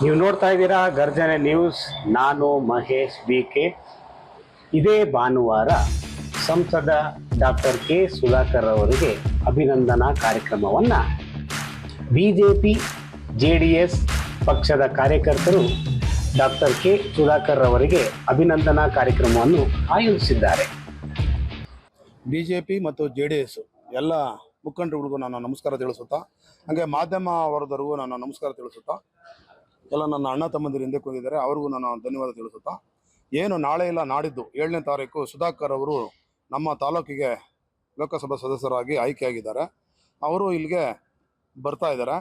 ನೀವು ನೋಡ್ತಾ ಇದ್ದೀರಾ ಗರ್ಜನೆ ನ್ಯೂಸ್. ನಾನು ಮಹೇಶ್ BK. ಇದೇ ಭಾನುವಾರ ಸಂಸದ ಡಾಕ್ಟರ್ ಕೆ ಸುಧಾಕರ್ ಅವರಿಗೆ ಅಭಿನಂದನಾ ಕಾರ್ಯಕ್ರಮವನ್ನು BJP JDS ಪಕ್ಷದ ಕಾರ್ಯಕರ್ತರು ಡಾಕ್ಟರ್ ಕೆ ಸುಧಾಕರ್ ಅವರಿಗೆ ಅಭಿನಂದನಾ ಕಾರ್ಯಕ್ರಮವನ್ನು ಆಯೋಜಿಸಿದ್ದಾರೆ. BJP ಮತ್ತು JDS ಎಲ್ಲ ಮುಖಂಡರಿಗೂ ನಾನು ನಮಸ್ಕಾರ ತಿಳಿಸುತ್ತಾ, ಹಾಗೆ ಮಾಧ್ಯಮ ವರದರಿಗೂ ನಾನು ನಮಸ್ಕಾರ ತಿಳಿಸುತ್ತಾ, ಎಲ್ಲ ನನ್ನ ಅಣ್ಣ ತಮ್ಮಂದಿರು ಹಿಂದೆ ಕೂತಿದ್ದಾರೆ, ಅವ್ರಿಗೂ ನಾನು ಧನ್ಯವಾದ ತಿಳಿಸುತ್ತಾ, ಏನು ನಾಳೆ ಇಲ್ಲ ನಾಡಿದ್ದು 7ನೇ ತಾರೀಕು ಸುಧಾಕರ್ ಅವರು ನಮ್ಮ ತಾಲೂಕಿಗೆ ಲೋಕಸಭಾ ಸದಸ್ಯರಾಗಿ ಆಯ್ಕೆಯಾಗಿದ್ದಾರೆ. ಅವರು ಇಲ್ಲಿಗೆ ಬರ್ತಾ ಇದ್ದಾರೆ.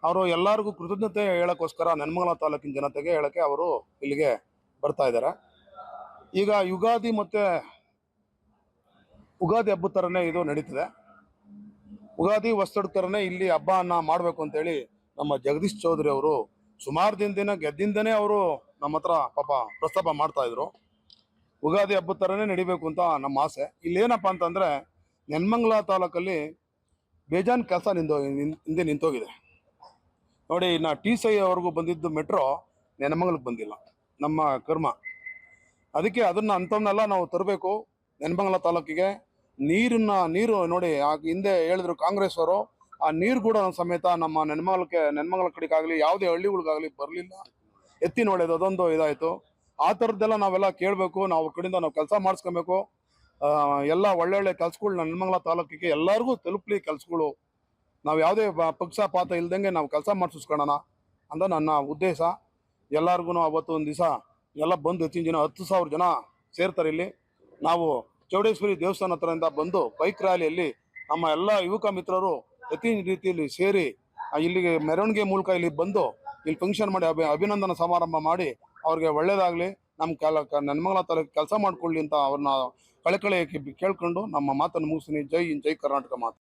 ಅವರು ಎಲ್ಲರಿಗೂ ಕೃತಜ್ಞತೆ ಹೇಳೋಕ್ಕೋಸ್ಕರ ನೆಲಮಂಗಲ ತಾಲೂಕಿನ ಜನತೆಗೆ ಹೇಳೋಕ್ಕೆ ಅವರು ಇಲ್ಲಿಗೆ ಬರ್ತಾ ಇದ್ದಾರೆ. ಈಗ ಯುಗಾದಿ ಹಬ್ಬದ ಥರನೇ ಇದು ನಡೀತದೆ. ಉಗಾದಿ ವಸ್ತುಡ ಥರನೇ ಇಲ್ಲಿ ಹಬ್ಬನ ಮಾಡಬೇಕು ಅಂತೇಳಿ ನಮ್ಮ ಜಗದೀಶ್ ಚೌಧರಿ ಅವರು ಸುಮಾರು ದಿನ ಗೆದ್ದಿಂದನೇ ಅವರು ನಮ್ಮ ಹತ್ರ ಪಾಪ ಪ್ರಸ್ತಾಪ ಮಾಡ್ತಾ ಇದ್ರು. ಉಗಾದಿ ಹಬ್ಬದ ಥರನೇ ನಡಿಬೇಕು ಅಂತ ನಮ್ಮ ಆಸೆ. ಇಲ್ಲೇನಪ್ಪ ಅಂತಂದರೆ ನೆಲಮಂಗಲ ತಾಲೂಕಲ್ಲಿ ಬೇಜಾನ್ ಕೆಲಸ ಹಿಂದೆ ನಿಂತೋಗಿದೆ ನೋಡಿ. ಇನ್ನು TCI ಅವ್ರಿಗೂ ಬಂದಿದ್ದು ಮೆಟ್ರೋ ನೆಲಮಂಗಲಕ್ಕೆ ಬಂದಿಲ್ಲ, ನಮ್ಮ ಕರ್ಮ. ಅದಕ್ಕೆ ಅದನ್ನು ಅಂಥವನ್ನೆಲ್ಲ ನಾವು ತರಬೇಕು ನೆಲಮಂಗಲ ತಾಲೂಕಿಗೆ. ನೀರು ನೋಡಿ, ಹಿಂದೆ ಹೇಳಿದ್ರು ಕಾಂಗ್ರೆಸ್ ಅವರು, ಆ ನೀರು ಕೂಡ ಸಮೇತ ನಮ್ಮ ನೆಲಮಂಗಲ ಕಡೆಗಾಗಲಿ ಯಾವುದೇ ಹಳ್ಳಿಗಳಿಗಾಗಲಿ ಬರಲಿಲ್ಲ. ಎತ್ತಿ ನೋಡೋದು ಅದೊಂದು ಇದಾಯಿತು. ಆ ಥರದ್ದೆಲ್ಲ ನಾವೆಲ್ಲ ಕೇಳಬೇಕು, ನಾವು ಕಡೆಯಿಂದ ನಾವು ಕೆಲಸ ಮಾಡಿಸ್ಕೊಬೇಕು. ಎಲ್ಲ ಒಳ್ಳೊಳ್ಳೆ ಕೆಲಸಗಳು ನೆಲಮಂಗಲ ತಾಲೂಕಿಗೆ ಎಲ್ಲರಿಗೂ ತಲುಪಲಿ ಕೆಲಸಗಳು. ನಾವು ಯಾವುದೇ ಪಕ್ಷಪಾತ ಇಲ್ದಂಗೆ ನಾವು ಕೆಲಸ ಮಾಡಿಸ್ಕೊಳ್ಳೋಣ ಅಂತ ನನ್ನ ಉದ್ದೇಶ. ಎಲ್ಲರಿಗೂ ಅವತ್ತು ಒಂದು ದಿವಸ ಎಲ್ಲ ಬಂದು ಹೆಚ್ಚಿನ ಜನ 10,000 ಜನ ಸೇರ್ತಾರೆ ಇಲ್ಲಿ. ನಾವು ಚೌಡೇಶ್ವರಿ ದೇವಸ್ಥಾನ ಹತ್ರದಿಂದ ಬಂದು ಬೈಕ್ ರ್ಯಾಲಿಯಲ್ಲಿ ನಮ್ಮ ಎಲ್ಲ ಯುವಕ ಮಿತ್ರರು ಹೆಚ್ಚಿನ ರೀತಿಯಲ್ಲಿ ಸೇರಿ ಇಲ್ಲಿಗೆ ಮೆರವಣಿಗೆ ಮೂಲಕ ಇಲ್ಲಿ ಬಂದು ಇಲ್ಲಿ ಫಂಕ್ಷನ್ ಮಾಡಿ ಅಭಿನಂದನಾ ಸಮಾರಂಭ ಮಾಡಿ ಅವ್ರಿಗೆ ಒಳ್ಳೇದಾಗಲಿ, ನಮ್ಮ ನೆಲಮಂಗಲ ತಾಲೂಕು ಕೆಲಸ ಮಾಡ್ಕೊಳ್ಳಿ ಅಂತ ಅವ್ರನ್ನ ಕಳಕಳಿ ಕೇಳ್ಕೊಂಡು ನಮ್ಮ ಮಾತನ್ನು ಮುಗಿಸ್ತೀನಿ. ಜೈ ಹಿಂದ್, ಜೈ ಕರ್ನಾಟಕ ಮಾತು.